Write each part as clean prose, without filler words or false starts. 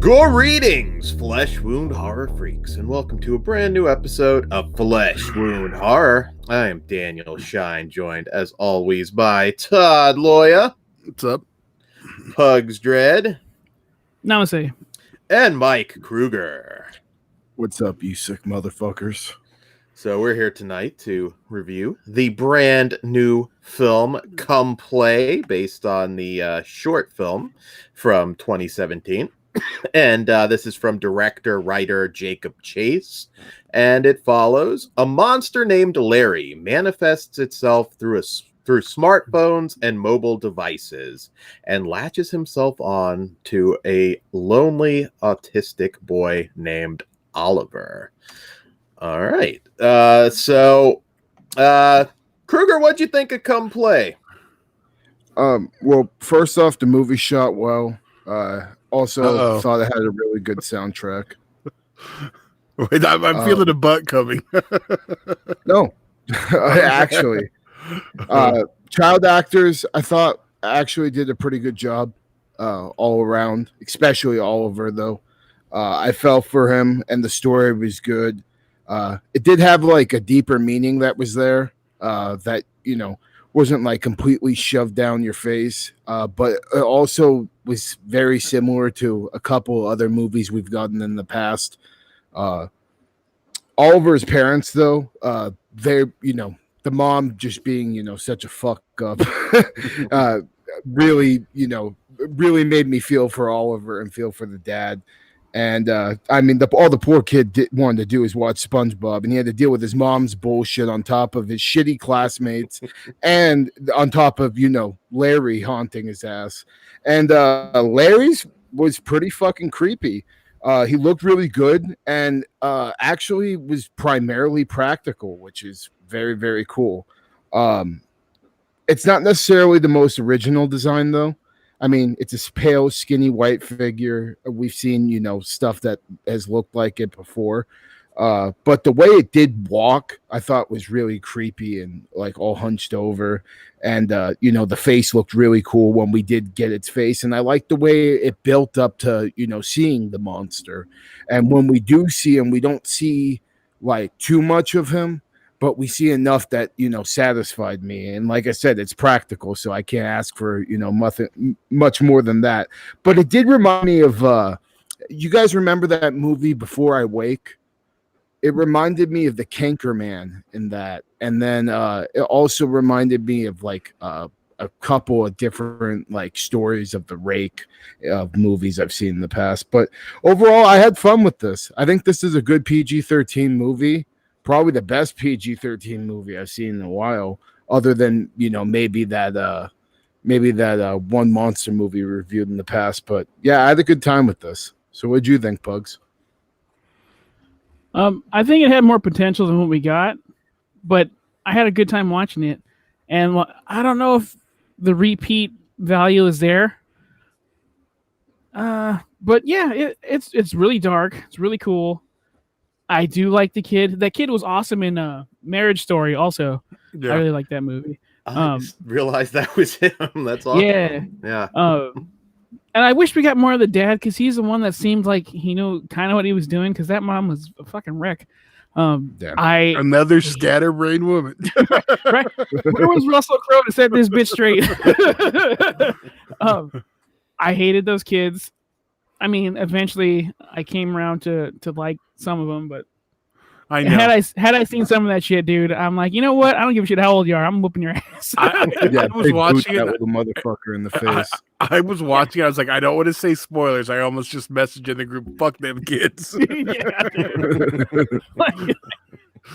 Greetings, Flesh Wound Horror freaks, and welcome to a brand new episode of Flesh Wound Horror. I am Daniel Shine, joined as always by Todd Loya. What's up? Pugs Dread. Namaste. And Mike Kruger. What's up, you sick motherfuckers? So we're here tonight to review the brand new film Come Play, based on the short film from 2017. And this is from director-writer Jacob Chase. And it follows a monster named Larry manifests itself through smartphones and mobile devices and latches himself on to a lonely autistic boy named Oliver. All right. So Kruger, what'd you think of Come Play? Well, first off, the movie shot well. Also thought it had a really good soundtrack. Wait, I'm feeling a butt coming. No, actually, child actors, I thought actually did a pretty good job all around, especially Oliver, though. I fell for him, and the story was good. It did have like a deeper meaning that was there that, you know, wasn't like completely shoved down your face, but it also was very similar to a couple other movies we've gotten in the past. Oliver's parents, though, they're, you know, the mom just being, you know, such a fuck up, really, you know, really made me feel for Oliver and feel for the dad. And I mean, all the poor kid wanted to do is watch SpongeBob, and he had to deal with his mom's bullshit on top of his shitty classmates, and on top of, you know, Larry haunting his ass. And Larry's was pretty fucking creepy. He looked really good, and actually was primarily practical, which is very, very cool. It's not necessarily the most original design, though. I mean, it's a pale, skinny white figure. We've seen, you know, stuff that has looked like it before. But the way it did walk, I thought was really creepy and like all hunched over. And, you know, the face looked really cool when we did get its face. And I liked the way it built up to, you know, seeing the monster. And when we do see him, we don't see like too much of him, but we see enough that, you know, satisfied me. And like I said, it's practical, so I can't ask for, you know, much more than that. But it did remind me of, you guys remember that movie Before I Wake? It reminded me of the Canker Man in that. And then it also reminded me of like a couple of different like stories of the Rake of movies I've seen in the past. But overall, I had fun with this. I think this is a good PG-13 movie. Probably the best PG-13 movie I've seen in a while, other than, you know, maybe that one monster movie we reviewed in the past. But yeah, I had a good time with this. So what'd you think, Pugs? I think it had more potential than what we got, but I had a good time watching it. And I don't know if the repeat value is there. But yeah, it's really dark. It's really cool. I do like the kid. That kid was awesome in Marriage Story also. Yeah. I really like that movie. I just realized that was him. That's awesome. Yeah. And I wish we got more of the dad, because he's the one that seemed like he knew kind of what he was doing, because that mom was a fucking wreck. Another scatterbrained woman. Right? Where was Russell Crowe to set this bitch straight? I hated those kids. I mean, eventually I came around to like some of them, but I know. Had I seen some of that shit, dude, I'm like, you know what? I don't give a shit how old you are. I'm whooping your ass. I was watching it with a motherfucker in the face. I was watching. I was like, I don't want to say spoilers. I almost just messaged in the group, "Fuck them kids."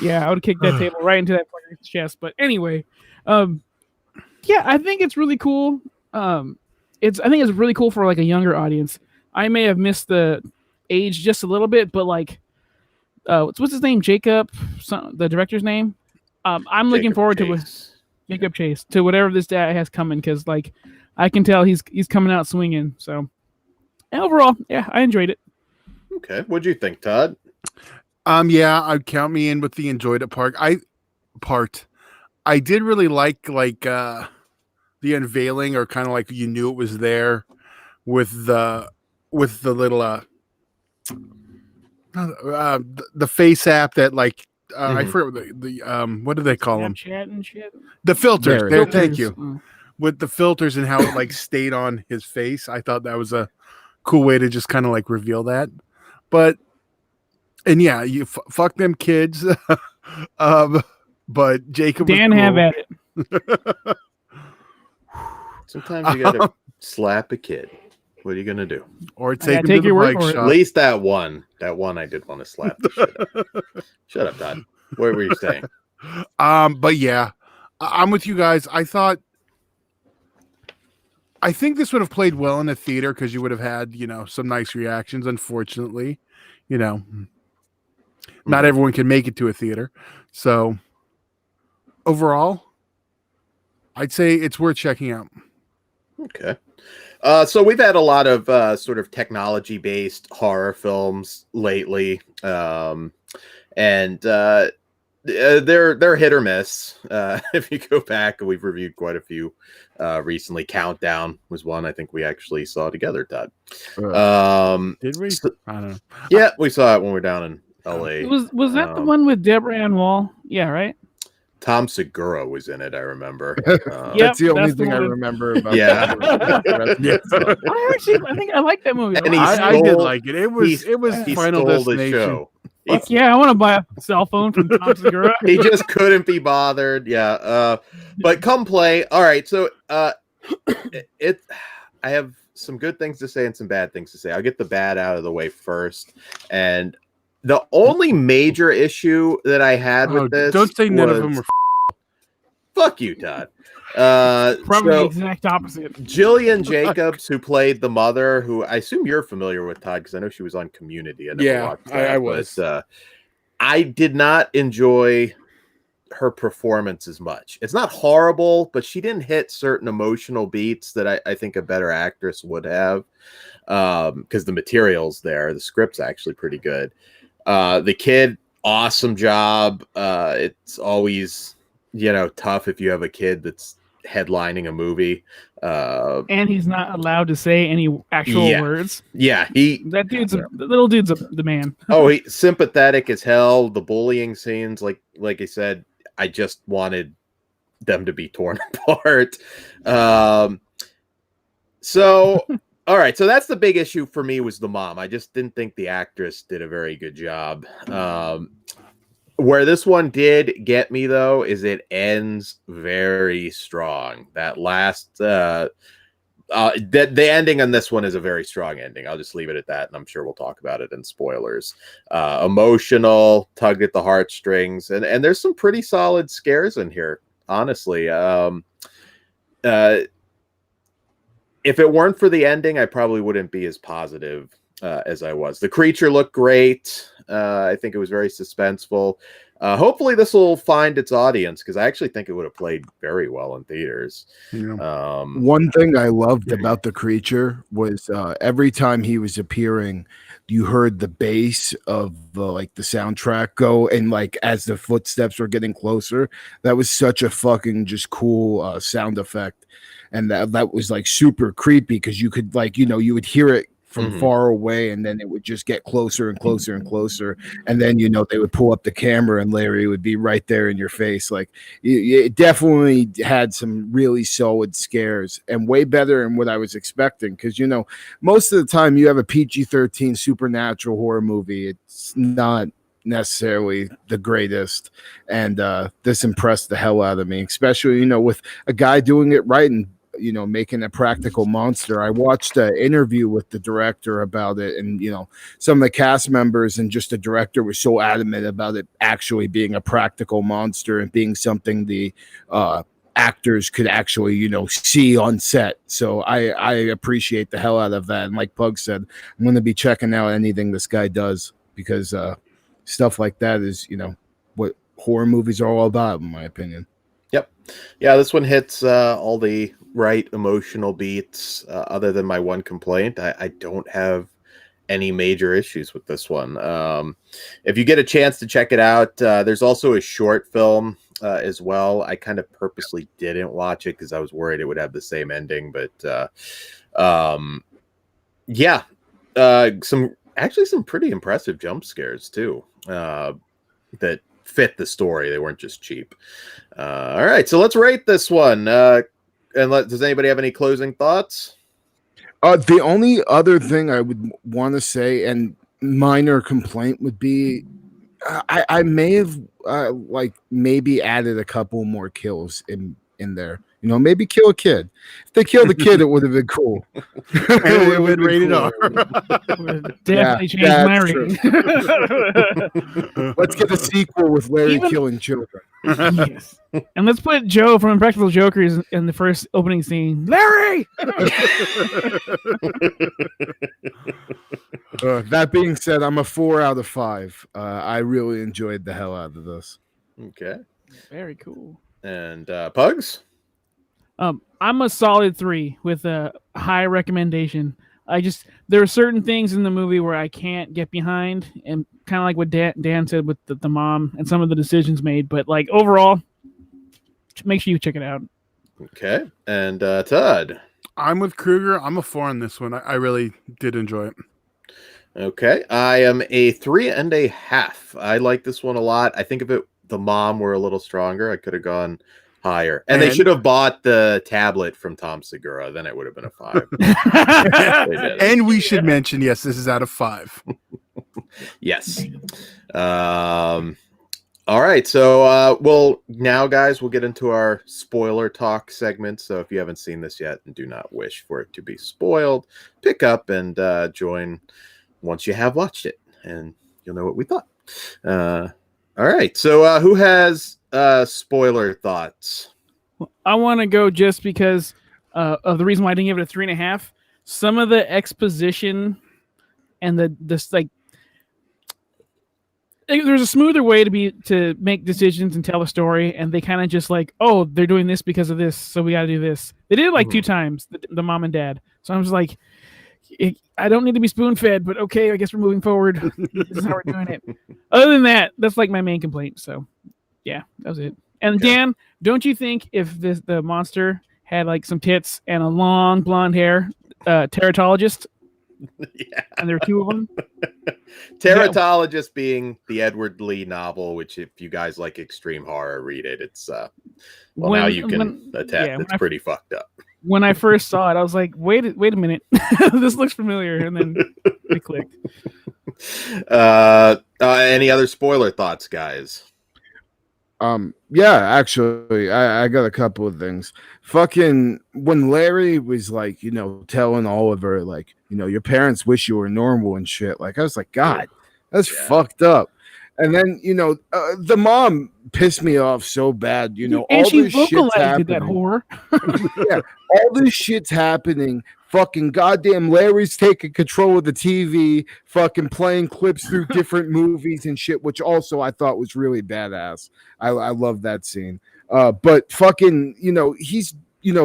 Yeah, I would kick that table right into that fucker's chest. But anyway, yeah, I think it's really cool. I think it's really cool for like a younger audience. I may have missed the age just a little bit, but like, what's his name? Jacob, the director's name. I'm looking forward to Jacob Chase, to whatever this dad has coming, because like I can tell he's coming out swinging. So and overall, yeah, I enjoyed it. Okay, what'd you think, Todd? Yeah, I'd count me in with the enjoyed it part. I did really like the unveiling, or kind of like you knew it was there with the little the face app that like I Mhm. forget the what do they call them? Snapchat and shit. The filters. There, There, thank Filters. you. With the filters and how it like stayed on his face, I thought that was a cool way to just kind of like reveal that. But and yeah, you fuck them kids. But Jacob was Dan, cool. have at it. Sometimes you gotta slap a kid. What are you gonna do? Or gotta take him take to the your word bike for it. At shop. least that one. That one I did want to slap the shit out of. Shut up, Todd. What were you saying? But yeah, I'm with you guys. I think this would have played well in a theater because you would have had, some nice reactions. Unfortunately, not Mhm. everyone can make it to a theater. So overall, I'd say it's worth checking out. Okay. So we've had a lot of sort of technology-based horror films lately, and they're hit or miss. If you go back, we've reviewed quite a few recently. Countdown was one I think we actually saw together, Todd. Did we? So- I don't know. yeah, we saw it when we were down in LA. Was that the one with Deborah Ann Wall? Yeah, right. Tom Segura was in it, I remember. Yep, That's the only that's the thing I one. remember about. Yeah. that. I think I like that movie. And he I did stole- like it. It was he Final stole the Destination. show. Fuck yeah, I want to buy a cell phone from Tom Segura. He just couldn't be bothered. Yeah. But come play. All right. So I have some good things to say and some bad things to say. I'll get the bad out of the way first. And the only major issue that I had with this, don't say none of them was- were. fuck you, Todd. Probably the So exact opposite. Jillian Jacobs, who played the mother, who I assume you're familiar with, Todd, because I know she was on Community. I never Yeah, watched I that, was. But, I did not enjoy her performance as much. It's not horrible, but she didn't hit certain emotional beats that I think a better actress would have. Because the material's there, the script's actually pretty good. The kid, awesome job. It's always tough if you have a kid that's headlining a movie. And he's not allowed to say any actual Yeah. words. Yeah, The little dude's the man. he's sympathetic as hell. The bullying scenes, like I said, I just wanted them to be torn apart. So all right, so that's the big issue for me, was the mom. I just didn't think the actress did a very good job. Where this one did get me, though, is it ends very strong. That last the ending on this one is a very strong ending. I'll just leave it at that, and I'm sure we'll talk about it in spoilers. Emotional, tugged at the heartstrings, and there's some pretty solid scares in here, honestly. If it weren't for the ending, I probably wouldn't be as positive as I was. The creature looked great. I think it was very suspenseful. Hopefully this will find its audience, because I actually think it would have played very well in theaters. Yeah. One thing I loved about the creature was every time he was appearing, you heard the bass of the soundtrack go, and like as the footsteps were getting closer, that was such a fucking just cool sound effect, and that was like super creepy, because you could you would hear it from Mhm. far away, and then it would just get closer and closer and closer, and then they would pull up the camera and Larry would be right there in your face. Like it definitely had some really solid scares, and way better than what I was expecting, because most of the time you have a PG-13 supernatural horror movie, it's not necessarily the greatest, and this impressed the hell out of me, especially with a guy doing it right and making a practical monster. I watched an interview with the director about it, and some of the cast members and just the director was so adamant about it actually being a practical monster and being something the actors could actually see on set. So I appreciate the hell out of that, and like Pug said, I'm going to be checking out anything this guy does, because stuff like that is what horror movies are all about, in my opinion. Yep. Yeah, this one hits all the right emotional beats. Other than my one complaint, I don't have any major issues with this one. If you get a chance to check it out, there's also a short film as well. I kind of purposely didn't watch it because I was worried it would have the same ending. But some actually some pretty impressive jump scares too, that fit the story. They weren't just cheap. All right, so let's rate this one. Does anybody have any closing thoughts? The only other thing I would want to say, and minor complaint, would be I may have maybe added a couple more kills in there. You know, maybe kill a kid. If they killed a kid, it would have been cool. And it would have been rated R. Definitely changed my rating. Let's get a sequel with Larry killing children. Yes. And let's put Joe from Impractical Jokers in the first opening scene. Larry! That being said, I'm a 4 out of 5. I really enjoyed the hell out of this. Okay. Very cool. And Pugs? I'm a solid 3 with a high recommendation. There are certain things in the movie where I can't get behind, and kind of like what Dan said with the mom and some of the decisions made. But like overall, make sure you check it out. Okay. And Todd? I'm with Kruger. I'm a 4 on this one. I really did enjoy it. Okay. I am a 3.5. I like this one a lot. I think if the mom were a little stronger, I could have gone higher. And they should have bought the tablet from Tom Segura. Then it would have been a 5. And we should mention, yes, this is out of 5. Yes. All right. So, now, guys, we'll get into our spoiler talk segment. So if you haven't seen this yet and do not wish for it to be spoiled, pick up and join once you have watched it, and you'll know what we thought. All right. So who has spoiler thoughts? I want to go just because of the reason why I didn't give it a 3.5. Some of the exposition and there's a smoother way to make decisions and tell a story, and they kind of just like, oh, they're doing this because of this, so we got to do this. They did it like 2 times, the mom and dad. So I was like, I don't need to be spoon-fed, but okay, I guess we're moving forward. This is how we're doing it. Other than that, that's like my main complaint. So yeah, that was it. And okay. Dan, don't you think if the monster had like some tits and a long blonde hair, teratologist? Yeah. And there are 2 of them. Teratologist being the Edward Lee novel, which if you guys like extreme horror, read it. It's now you can attest. Yeah, it's pretty fucked up. When I first saw it, I was like, wait a minute. This looks familiar. And then it clicked. Any other spoiler thoughts, guys? Yeah, actually, I got a couple of things. Fucking when Larry was like, telling Oliver, like, your parents wish you were normal and shit. Like, I was like, God, that's fucked up. And then, the mom pissed me off so bad, and all she this shit's happening. That whore. Yeah, all this shit's happening. Fucking goddamn Larry's taking control of the TV, fucking playing clips through different movies and shit, which also I thought was really badass. I love that scene. But fucking, he's,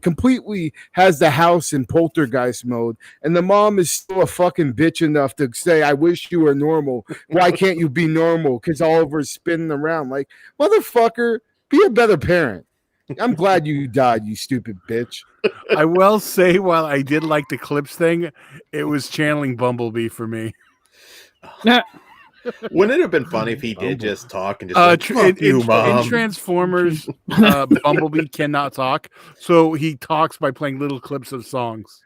completely has the house in poltergeist mode, and the mom is still a fucking bitch enough to say, I wish you were normal. Why can't you be normal? Because Oliver's spinning around like, motherfucker, be a better parent. I'm glad you died, you stupid bitch. I will say, while I did like the clips thing, it was channeling Bumblebee for me. Wouldn't it have been funny if he did just talk and just in Transformers, Bumblebee cannot talk, so he talks by playing little clips of songs.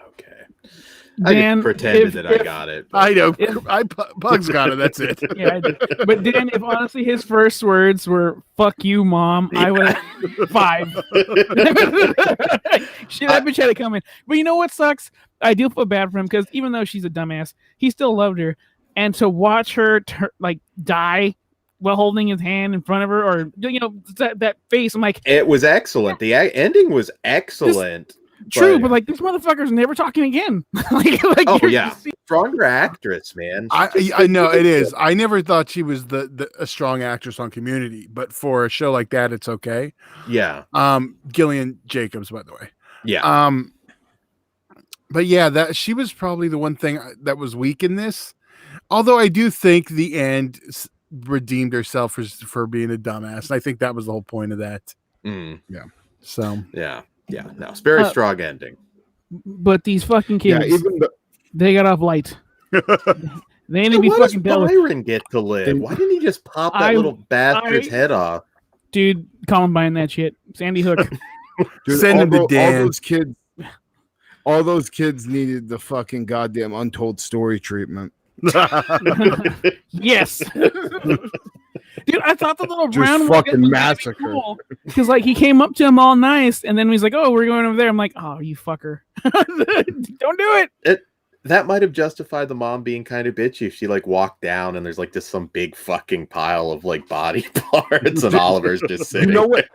Okay. I just pretended that I got it. But. I know. Bugs got it. That's it. Yeah, I did. But Dan, if honestly his first words were "fuck you, mom," I would have 5. Shit, that bitch had it coming. But you know what sucks? I do feel bad for him because even though she's a dumbass, he still loved her. And to watch her die while holding his hand in front of her, or that face, I'm like, it was excellent. The ending was excellent. True, but like this motherfucker's never talking again. Oh yeah, stronger actress, man. I know it is. I never thought she was a strong actress on Community, but for a show like that, it's okay. Yeah. Gillian Jacobs, by the way. Yeah. But yeah, that she was probably the one thing that was weak in this. Although I do think the end redeemed herself for being a dumbass. And I think that was the whole point of that. Yeah. So yeah. No, it's very strong ending. But these fucking kids, they got off light. They need So to be why does fucking dealt with. Byron get to live? Why didn't he just pop that I- little bastard's I- head off? Dude, Columbine that shit. Sandy Hook. Dude, Send him to all Dan. those kids needed the fucking goddamn untold story treatment. Yes. Dude, I thought the little Just brown fucking massacre. Because like he came up to him all nice, and then he's like, "Oh, we're going over there." I'm like, "Oh, you fucker! Don't do it." That might have justified the mom being kind of bitchy if she like walked down and there's like just some big fucking pile of like body parts and Oliver's just sitting. You know what?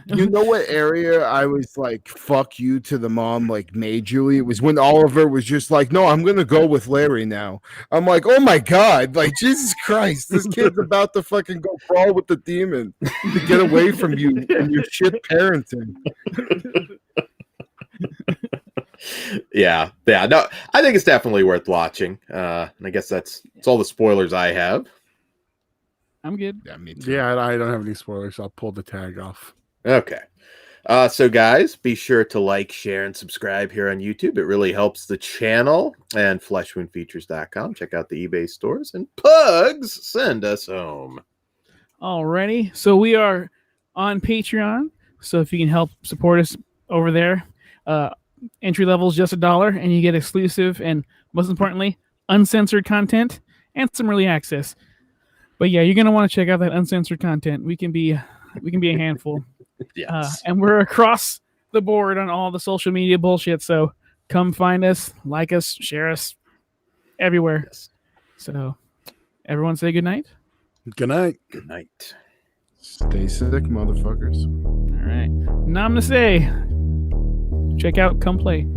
You know what area I was like, fuck you to the mom, like majorly? It was when Oliver was just like, no, I'm gonna go with Larry now. I'm like, oh my god, like Jesus Christ, this kid's about to fucking go crawl with the demon to get away from you and your shit parenting. Yeah. No, I think it's definitely worth watching. And I guess that's all the spoilers I have. I'm good. Yeah, me too. Yeah, I don't have any spoilers. I'll pull the tag off. Okay. So guys, be sure to like, share, and subscribe here on YouTube. It really helps the channel. And fleshwoundfeatures.com. Check out the eBay stores. And Pugs, send us home. Alrighty. So we are on Patreon. So if you can help support us over there, entry level is just $1, and you get exclusive and most importantly, uncensored content and some early access. But yeah, you're gonna want to check out that uncensored content. We can be a handful. Yes. And we're across the board on all the social media bullshit. So come find us, like us, share us everywhere. Yes. So everyone say good night. Good night. Good night. Stay sick, motherfuckers. All right. Namaste. Check out Come Play.